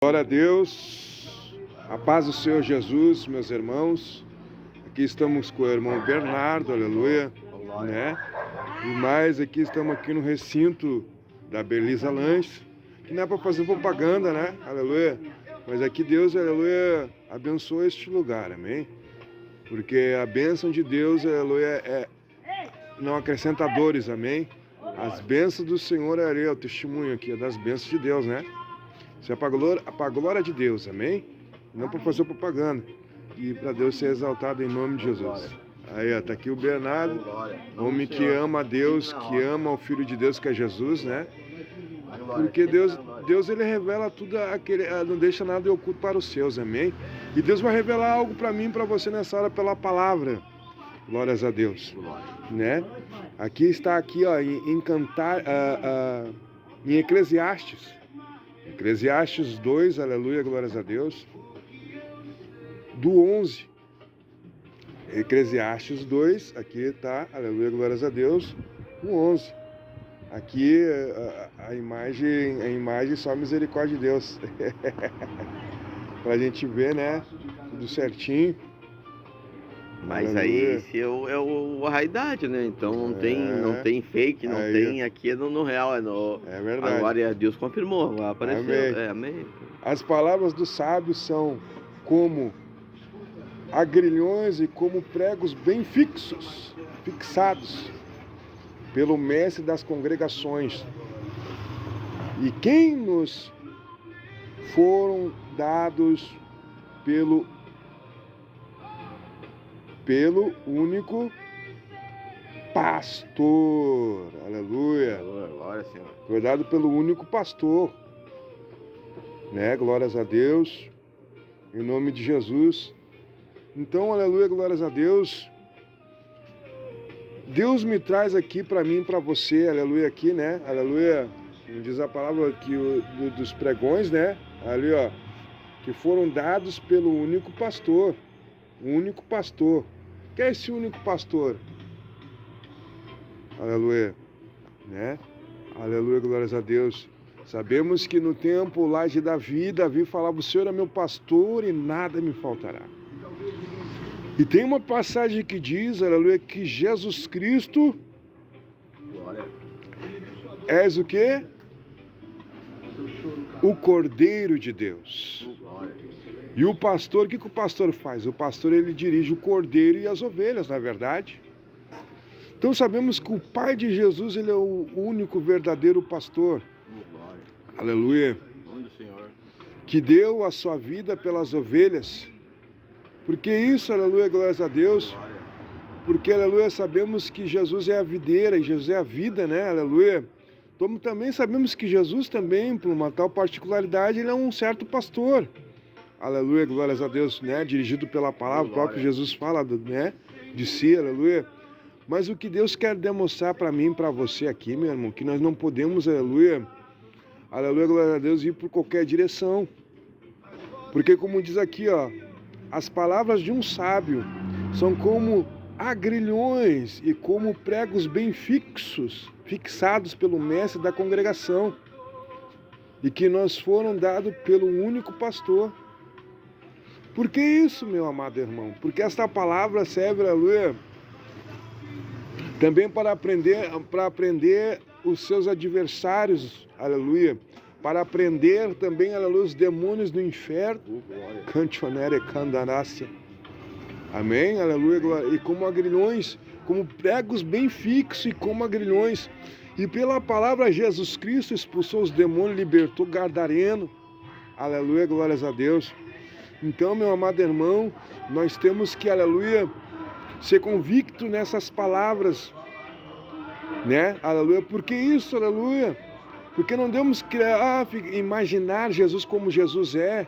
Glória a Deus, a paz do Senhor Jesus, meus irmãos. Aqui estamos com o irmão Bernardo, aleluia, né? E mais aqui estamos aqui no recinto da Belisa Lanches, que não é para fazer propaganda, né? Aleluia. Mas aqui Deus, aleluia, abençoa este lugar, amém? Porque a bênção de Deus, aleluia, não acrescenta dores, amém? As bênçãos do Senhor é o testemunho aqui, das bênçãos de Deus, né? Isso é para a glória de Deus, amém? Não para fazer propaganda. E para Deus ser exaltado em nome de Jesus. Aí, ó, tá aqui o Bernardo, homem que ama a Deus, que ama o Filho de Deus, que é Jesus, né? Porque Deus ele revela tudo, não deixa nada oculto para os seus, amém? E Deus vai revelar algo para mim e para você nessa hora pela palavra. Glórias a Deus, né? Aqui está aqui, ó, em Eclesiastes. Eclesiastes 2, aleluia, glórias a Deus, do 11. Eclesiastes 2, aqui está, aleluia, glórias a Deus, o 11. Aqui a imagem só a misericórdia de Deus. Pra gente ver, né, tudo certinho. Mas aí esse é a realidade, né? Então não tem fake, não tem aqui no real, é verdade. Agora Deus confirmou, apareceu. Amém. Amém. As palavras dos sábios são como agrilhões e como pregos bem fixados pelo mestre das congregações. E quem nos foram dados pelo único pastor. Aleluia. Glória, Senhor. Foi dado pelo único pastor. Né? Glórias a Deus. Em nome de Jesus. Então, aleluia, glórias a Deus. Deus me traz aqui para mim e para você, aleluia, aqui, né? Aleluia. Diz a palavra aqui dos pregões, né? Ali, ó. Que foram dados pelo único pastor. O único pastor. Quem é esse único pastor? Aleluia. Né? Aleluia, glórias a Deus. Sabemos que no tempo lá de Davi falava: o Senhor é meu pastor e nada me faltará. E tem uma passagem que diz, aleluia, que Jesus Cristo és o quê? O Cordeiro de Deus. E o pastor, o que o pastor faz? O pastor, ele dirige o cordeiro e as ovelhas, não é verdade? Então sabemos que o Pai de Jesus, ele é o único verdadeiro pastor. Aleluia. Que deu a sua vida pelas ovelhas. Porque isso, aleluia, glórias a Deus. Porque, aleluia, sabemos que Jesus é a videira e Jesus é a vida, né? Aleluia. Então também sabemos que Jesus também, por uma tal particularidade, ele é um certo pastor. Aleluia, glórias a Deus, né? Dirigido pela palavra, o próprio Jesus fala, né? De si, aleluia. Mas o que Deus quer demonstrar para mim e para você aqui, meu irmão, que nós não podemos, aleluia, glória a Deus, ir por qualquer direção. Porque como diz aqui, ó, as palavras de um sábio são como agrilhões e como pregos bem fixados pelo mestre da congregação. E que nós foram dados pelo único pastor. Por que isso, meu amado irmão? Porque esta palavra serve, aleluia, também para aprender os seus adversários, aleluia, para aprender também, aleluia, os demônios do inferno, cantionere candanácia, amém, aleluia, e como agrilhões, como pregos bem fixos e como agrilhões, e pela palavra Jesus Cristo expulsou os demônios, libertou Gadareno, aleluia, glórias a Deus. Então, meu amado irmão, nós temos que, aleluia, ser convicto nessas palavras, né? Aleluia. Por que isso, aleluia? Porque não devemos imaginar Jesus como Jesus é,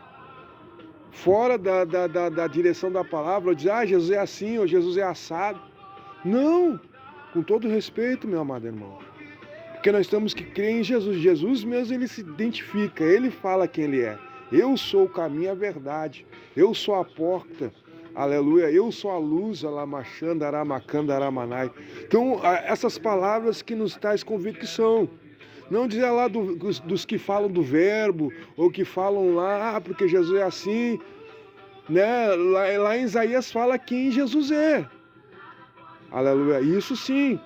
fora da direção da palavra, ou dizer, Jesus é assim, ou Jesus é assado. Não, com todo respeito, meu amado irmão. Porque nós temos que crer em Jesus. Jesus mesmo, ele se identifica, ele fala quem ele é. Eu sou o caminho e a verdade. Eu sou a porta. Aleluia. Eu sou a luz. Alamachanda, aramakanda, aramanai. Então, essas palavras que nos traz convicção. Não dizer lá dos que falam do verbo, ou que falam lá, porque Jesus é assim, né? Lá em Isaías fala quem Jesus é. Aleluia. Isso sim.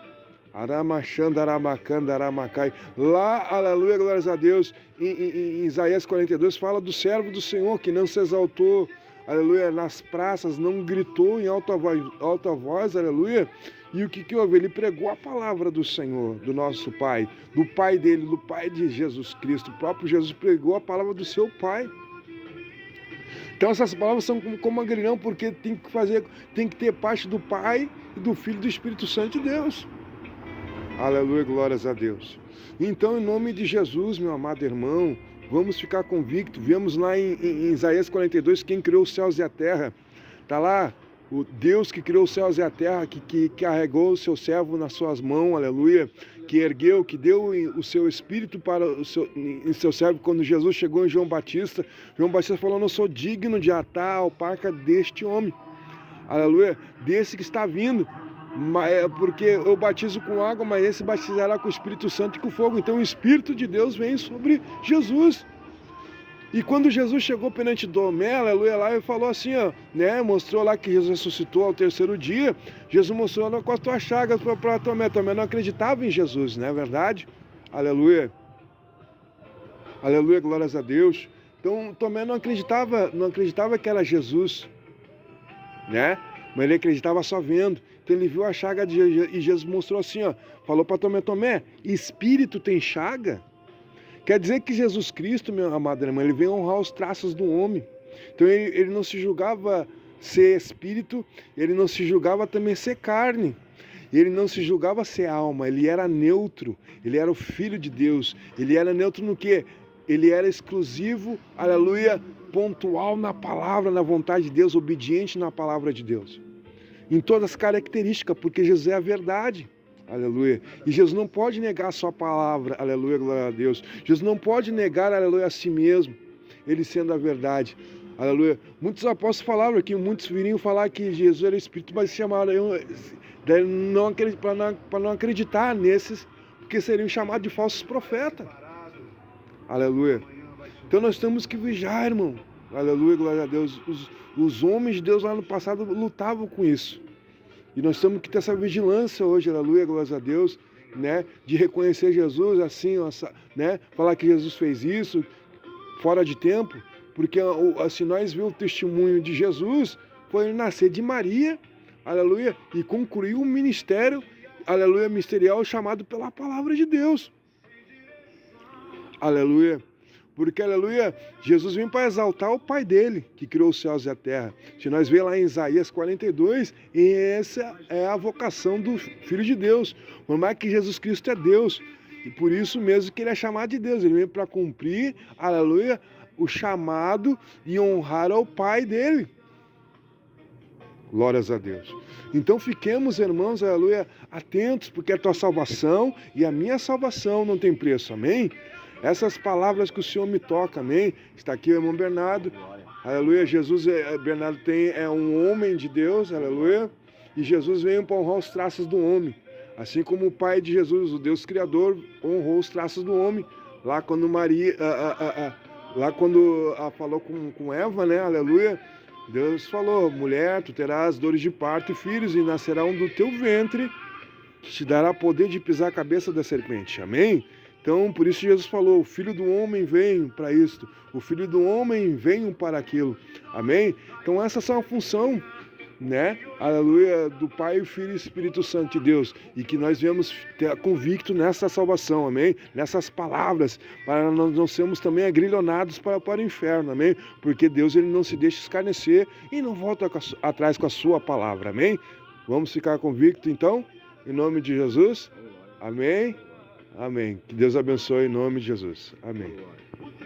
Aramachanda, Aramacanda, Aramacai. Lá, aleluia, glórias a Deus, em Isaías 42, fala do servo do Senhor que não se exaltou, aleluia, nas praças, não gritou em alta voz, aleluia. E o que houve? Ele pregou a palavra do Senhor, do nosso Pai, do Pai dele, do Pai de Jesus Cristo. O próprio Jesus pregou a palavra do seu Pai. Então essas palavras são como agrilhão, porque tem que ter parte do Pai, e do Filho e do Espírito Santo de Deus. Aleluia, glórias a Deus. Então, em nome de Jesus, meu amado irmão, vamos ficar convictos. Vemos lá em Isaías 42, quem criou os céus e a terra. Está lá, o Deus que criou os céus e a terra, que carregou o seu servo nas suas mãos, aleluia, que ergueu, que deu o seu Espírito para o seu servo. Quando Jesus chegou em João Batista falou, não sou digno de atar a alparca deste homem, aleluia, desse que está vindo. Porque eu batizo com água, mas esse batizará com o Espírito Santo e com fogo. Então o Espírito de Deus vem sobre Jesus. E quando Jesus chegou perante Tomé, aleluia, lá ele falou assim, ó, né, mostrou lá que Jesus ressuscitou ao terceiro dia. Jesus mostrou com as tuas chagas para Tomé. Tomé não acreditava em Jesus, não é verdade? Aleluia. Aleluia, glórias a Deus. Então Tomé não acreditava que era Jesus, né? Mas ele acreditava só vendo. Então ele viu a chaga de Jesus, e Jesus mostrou assim, ó, falou para Tomé, Tomé, espírito tem chaga? Quer dizer que Jesus Cristo, meu amado irmão, ele veio honrar os traços do homem. Então ele não se julgava ser espírito, ele não se julgava também ser carne, ele não se julgava ser alma, ele era neutro, ele era o Filho de Deus. Ele era neutro no quê? Ele era exclusivo, aleluia, pontual na palavra, na vontade de Deus, obediente na palavra de Deus. Em todas as características, porque Jesus é a verdade, aleluia. E Jesus não pode negar a sua palavra, aleluia, glória a Deus. Jesus não pode negar, aleluia, a si mesmo, ele sendo a verdade, aleluia. Muitos apóstolos falaram aqui, muitos viriam falar que Jesus era Espírito, mas se chamaram para não acreditar nesses, porque seriam chamados de falsos profetas, aleluia. Então nós temos que vigiar, irmão, aleluia, glória a Deus. Os homens de Deus lá no passado lutavam com isso. E nós temos que ter essa vigilância hoje, aleluia, glória a Deus, né? De reconhecer Jesus assim, né? Falar que Jesus fez isso fora de tempo, porque assim, nós vimos o testemunho de Jesus, foi nascer de Maria, aleluia, e concluir um ministério, aleluia, ministerial chamado pela palavra de Deus. Aleluia. Porque, aleluia, Jesus vem para exaltar o Pai dele, que criou os céus e a terra. Se nós vemos lá em Isaías 42, essa é a vocação do Filho de Deus. Por mais que Jesus Cristo é Deus, e por isso mesmo que ele é chamado de Deus. Ele vem para cumprir, aleluia, o chamado e honrar ao Pai dele. Glórias a Deus. Então fiquemos, irmãos, aleluia, atentos, porque a tua salvação e a minha salvação não tem preço, amém? Essas palavras que o Senhor me toca, amém? Está aqui o irmão Bernardo, aleluia. Bernardo é um homem de Deus, aleluia. E Jesus veio para honrar os traços do homem. Assim como o Pai de Jesus, o Deus Criador, honrou os traços do homem. Lá quando falou com Eva, né, aleluia. Deus falou, mulher, tu terás dores de parto e filhos, e nascerá um do teu ventre, que te dará poder de pisar a cabeça da serpente, amém? Então, por isso Jesus falou, o Filho do Homem veio para isto, o Filho do Homem veio para aquilo, amém? Então essa é a função, né, aleluia, do Pai, Filho e Espírito Santo de Deus, e que nós viemos ter convicto nessa salvação, amém? Nessas palavras, para nós não sermos também agrilhonados para o inferno, amém? Porque Deus, ele não se deixa escarnecer e não volta atrás com a sua palavra, amém? Vamos ficar convictos então, em nome de Jesus, amém? Amém. Que Deus abençoe em nome de Jesus. Amém.